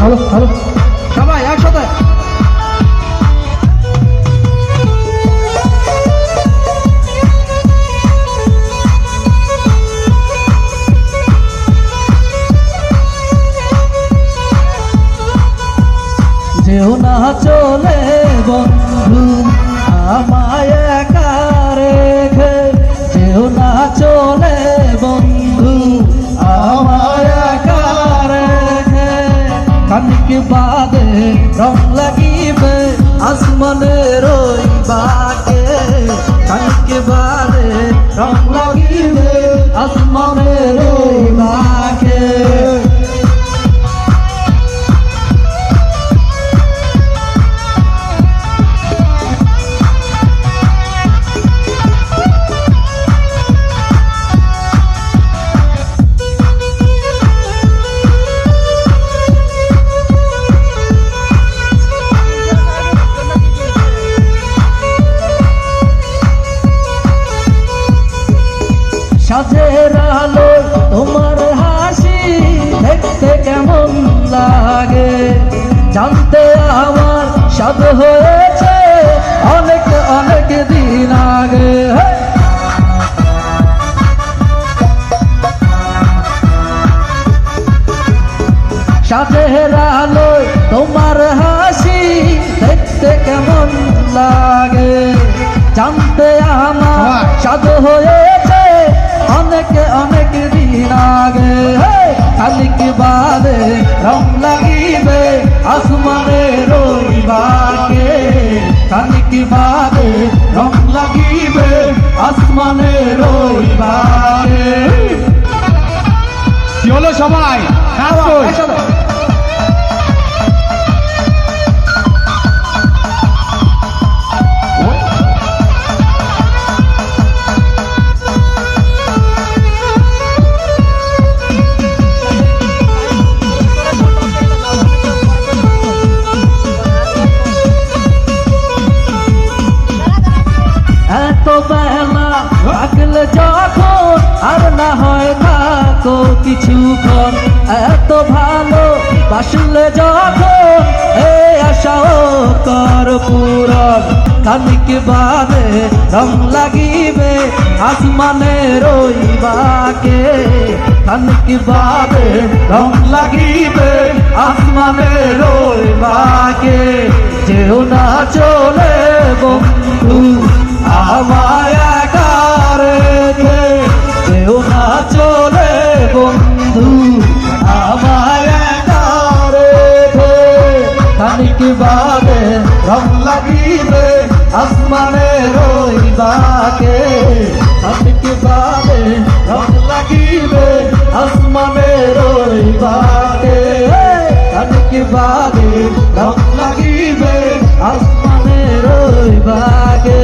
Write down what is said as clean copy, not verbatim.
Hello hello সবাই একসাথে। যেও না চলে বন্ধু আমায় একা রেখে, যেও না চলে বন্ধু আমায় একা রেখে। খানিক বাদে রং লাগিবে আসমানের ওই বাকে, খানিক বাদে রং লাগিবে আসমানের ওই বাকে। সাজের আলো তোমার হাসি দেখতে কেমন লাগে, জানতে আমার স্বাদ হয়েছে অনেক অনেক দিন আগে। সাজের আলো তোমার হাসি দেখতে কেমন লাগে, জানতে আমার স্বাদ হয়েছে অনেক অনেক দিন আগে। খানিক বাদে রং লাগিবে আসমানের ওই বাকে, খানিক বাদে রং লাগিবে আসমানের ওই বাকে। কি হলো সবাই? এত বেলা থাকলে যখন আর না হয় থাকো কিছুক্ষণ, এত ভালো বাসলে যখন এই আশাও কর পূরণ। খানিক বাদে রং লাগিবে আসমানের ওই বাকে, খানিক বাদে রং লাগিবে আসমানের ওই বাকে। যেও না চলে বন্ধু আমায় একা রেখে, যেও না চলে বন্ধু আমায় একা রেখে। খানিক বাদে রং লাগিবে আসমানের ওই বাকে, খানিক বাদে রং লাগিবে আসমানের ওই বাকে, খানিক বাদে রং লাগিবে আসমানের ওই বাকে।